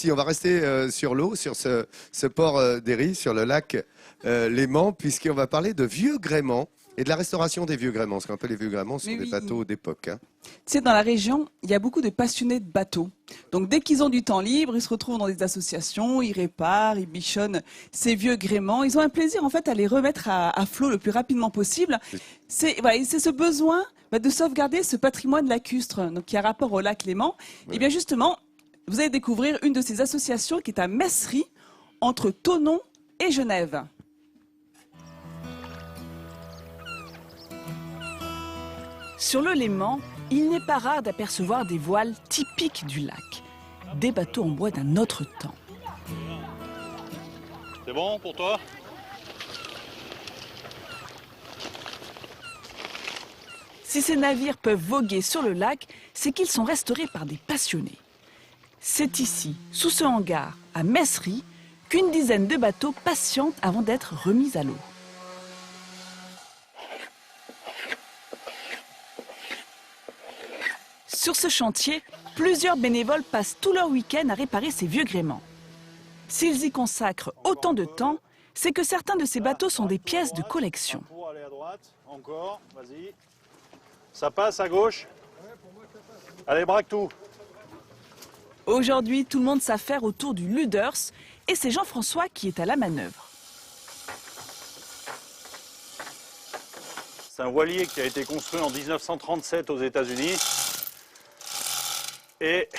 aussi. On va rester sur l'eau, sur ce port d'Héry, sur le lac Léman, puisqu'on va parler de vieux gréements et de la restauration des vieux gréements. Parce qu'un peu les vieux gréements sont des bateaux d'époque. Hein. Tu sais, dans la région, il y a beaucoup de passionnés de bateaux. Donc, dès qu'ils ont du temps libre, ils se retrouvent dans des associations, ils réparent, ils bichonnent ces vieux gréements. Ils ont un plaisir, en fait, à les remettre à flot le plus rapidement possible. C'est ce besoin de sauvegarder ce patrimoine lacustre, donc qui a rapport au lac Léman. Et bien, justement, vous allez découvrir une de ces associations qui est à Messery, entre Thonon et Genève. Sur le Léman, il n'est pas rare d'apercevoir des voiles typiques du lac, des bateaux en bois d'un autre temps. C'est bon pour toi? Si ces navires peuvent voguer sur le lac, c'est qu'ils sont restaurés par des passionnés. C'est ici, sous ce hangar, à Messery, qu'une dizaine de bateaux patientent avant d'être remis à l'eau. Sur ce chantier, plusieurs bénévoles passent tout leur week-end à réparer ces vieux gréements. S'ils y consacrent autant de temps, c'est que certains de ces bateaux sont des pièces de collection. Pour aller à droite, encore, vas-y. Ça passe à gauche. Allez, braque tout. Aujourd'hui, tout le monde s'affaire autour du Luders et c'est Jean-François qui est à la manœuvre. C'est un voilier qui a été construit en 1937 aux États-Unis et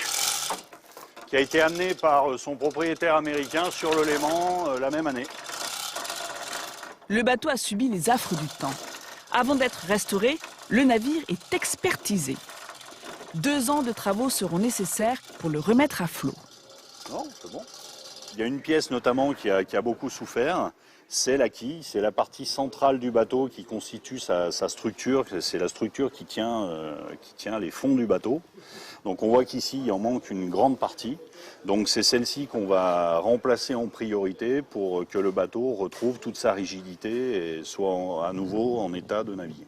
qui a été amené par son propriétaire américain sur le Léman la même année. Le bateau a subi les affres du temps. Avant d'être restauré, le navire est expertisé. 2 ans de travaux seront nécessaires pour le remettre à flot. Non, c'est bon. Il y a une pièce notamment qui a beaucoup souffert, c'est la quille, c'est la partie centrale du bateau qui constitue sa structure, c'est la structure qui tient les fonds du bateau. Donc on voit qu'ici il en manque une grande partie, donc c'est celle-ci qu'on va remplacer en priorité pour que le bateau retrouve toute sa rigidité et soit à nouveau en état de naviguer.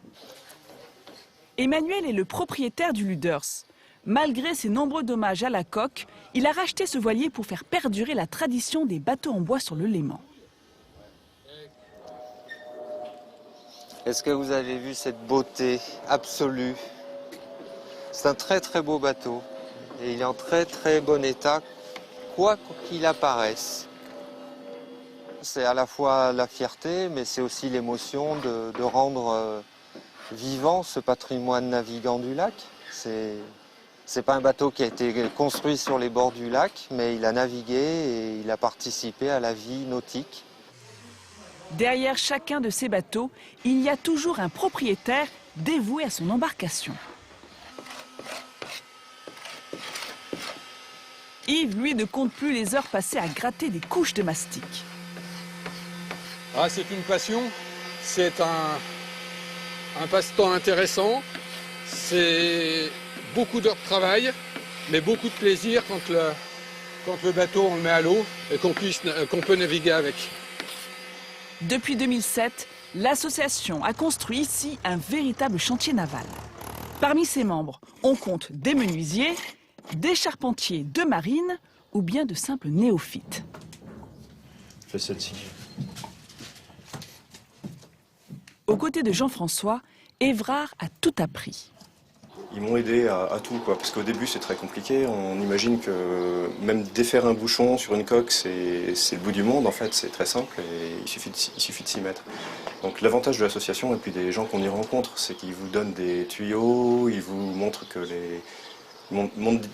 Emmanuel est le propriétaire du Luders. Malgré ses nombreux dommages à la coque, il a racheté ce voilier pour faire perdurer la tradition des bateaux en bois sur le Léman. Est-ce que vous avez vu cette beauté absolue? C'est un très très beau bateau et il est en très très bon état, quoi qu'il apparaisse. C'est à la fois la fierté, mais c'est aussi l'émotion de rendre vivant ce patrimoine navigant du lac. C'est pas un bateau qui a été construit sur les bords du lac, mais il a navigué et il a participé à la vie nautique. Derrière chacun de ces bateaux, il y a toujours un propriétaire dévoué à son embarcation. Yves, lui, ne compte plus les heures passées à gratter des couches de mastic. Ah, c'est une passion, c'est un passe-temps intéressant, c'est beaucoup d'heures de travail, mais beaucoup de plaisir quand le bateau on le met à l'eau et qu'on peut naviguer avec. Depuis 2007, l'association a construit ici un véritable chantier naval. Parmi ses membres, on compte des menuisiers, des charpentiers de marine ou bien de simples néophytes. Fais celle-ci. Aux côtés de Jean-François, Évrard a tout appris. Ils m'ont aidé à tout, quoi, parce qu'au début c'est très compliqué. On imagine que même défaire un bouchon sur une coque, c'est le bout du monde. En fait, c'est très simple et il suffit de s'y mettre. Donc l'avantage de l'association et puis des gens qu'on y rencontre, c'est qu'ils vous donnent des tuyaux, ils vous montrent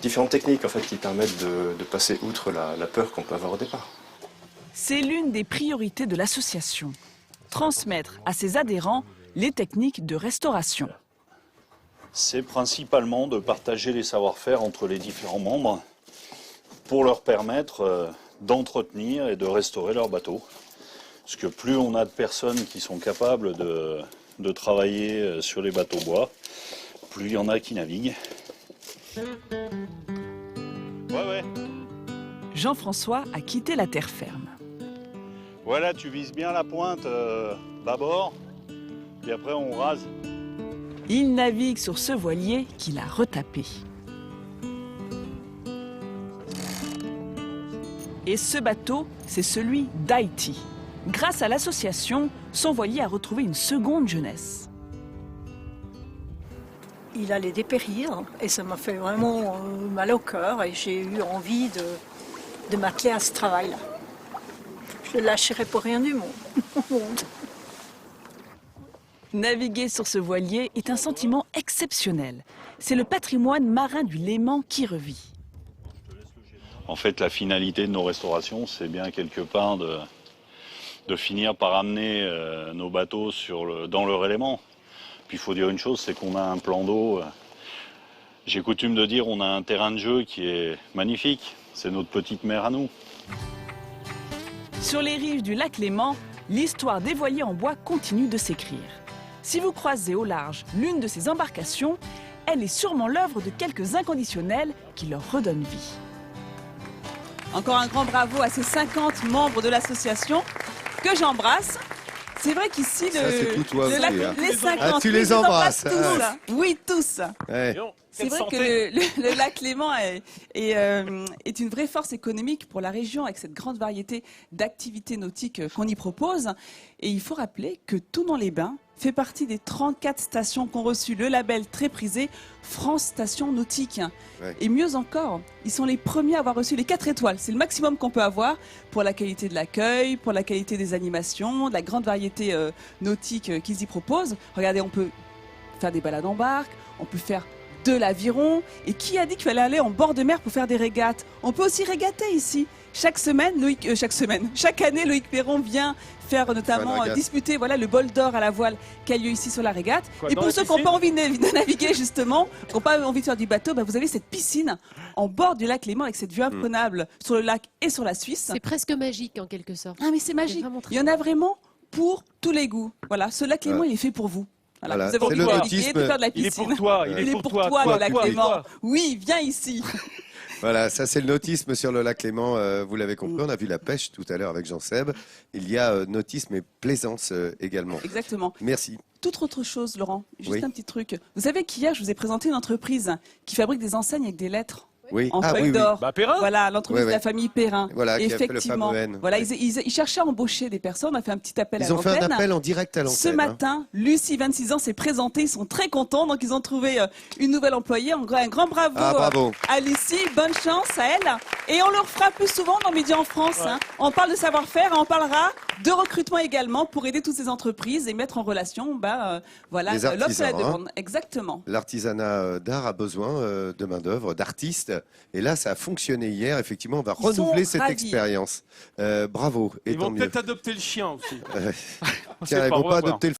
différentes techniques en fait, qui permettent de passer outre la peur qu'on peut avoir au départ. C'est l'une des priorités de l'association. Transmettre à ses adhérents les techniques de restauration. C'est principalement de partager les savoir-faire entre les différents membres pour leur permettre d'entretenir et de restaurer leur bateau. Parce que plus on a de personnes qui sont capables de travailler sur les bateaux bois, plus il y en a qui naviguent. Ouais. Jean-François a quitté la terre ferme. Voilà, tu vises bien la pointe bâbord, puis après on rase. Il navigue sur ce voilier qu'il a retapé. Et ce bateau, c'est celui d'Haïti. Grâce à l'association, son voilier a retrouvé une seconde jeunesse. Il allait dépérir et ça m'a fait vraiment mal au cœur et j'ai eu envie de m'atteler à ce travail-là. Je le lâcherai pour rien du monde. Naviguer sur ce voilier est un sentiment exceptionnel. C'est le patrimoine marin du Léman qui revit. En fait, la finalité de nos restaurations, c'est bien quelque part de finir par amener nos bateaux dans leur élément. Puis il faut dire une chose, c'est qu'on a un plan d'eau. J'ai coutume de dire on a un terrain de jeu qui est magnifique. C'est notre petite mer à nous. Sur les rives du lac Léman, l'histoire des voiliers en bois continue de s'écrire. Si vous croisez au large l'une de ces embarcations, elle est sûrement l'œuvre de quelques inconditionnels qui leur redonnent vie. Encore un grand bravo à ces 50 membres de l'association que j'embrasse. C'est vrai qu'ici, c'est tout toi aussi, hein. les 50, Ah, tu les embrasses. tous. Oui, tous. Ouais. C'est vrai que le lac Léman est une vraie force économique pour la région avec cette grande variété d'activités nautiques qu'on y propose. Et il faut rappeler que Thonon-les-Bains fait partie des 34 stations qui ont reçu le label très prisé France Station Nautique. Ouais. Et mieux encore, ils sont les premiers à avoir reçu les 4 étoiles. C'est le maximum qu'on peut avoir pour la qualité de l'accueil, pour la qualité des animations, de la grande variété nautique qu'ils y proposent. Regardez, on peut faire des balades en barque, on peut faire de l'aviron. Et qui a dit qu'il fallait aller en bord de mer pour faire des régates? On peut aussi régater ici. Chaque année, Loïc Perron vient faire notamment disputer le bol d'or à la voile qui a lieu ici sur la régate. Et pour ceux qui n'ont pas envie de naviguer justement, qui n'ont pas envie de faire du bateau, vous avez cette piscine en bord du lac Léman avec cette vue imprenable sur le lac et sur la Suisse. C'est presque magique en quelque sorte. Ah mais c'est magique. Il y en a vraiment pour tous les goûts. Voilà, ce lac Léman il est fait pour vous. Voilà, vous avez envie de naviguer, de faire de la piscine. Il est pour toi, il est pour toi, le lac Léman. Oui, viens ici. Voilà, ça c'est le nautisme sur le lac Léman, vous l'avez compris, on a vu la pêche tout à l'heure avec Jean-Seb. Il y a nautisme et plaisance également. Exactement. Merci. Toute autre chose, Laurent, juste Oui. un petit truc. Vous savez qu'hier, je vous ai présenté une entreprise qui fabrique des enseignes avec des lettres Oui. en feuilles oui, oui. d'or. Bah, Perrin. Voilà, l'entreprise Ouais, de la famille Perrin. Voilà, qui a fait le effectivement. fameux N. Voilà, Ouais. ils cherchaient à embaucher des personnes. On a fait un petit appel à Ils ont fait un l'antenne. appel en direct à l'antenne. Ce matin, Lucie, 26 ans, s'est présentée. Ils sont très contents. Donc, ils ont trouvé une nouvelle employée. Un grand bravo, bravo. à Lucie. Bonne chance à elle. Et on le refera plus souvent dans Midi en France. Ouais. Hein. On parle de savoir-faire. On parlera de recrutement également pour aider toutes ces entreprises et mettre en relation Les l'offre et la artisans, demande. Exactement. L'artisanat d'art a besoin de main-d'œuvre, d'artistes. Et là, ça a fonctionné hier. Effectivement, on va Ils sont renouveler cette ravis. expérience. Bravo. Et Ils tant vont mieux. peut-être adopter le chien aussi. Tiens, ils vont pas on va voir. adopter le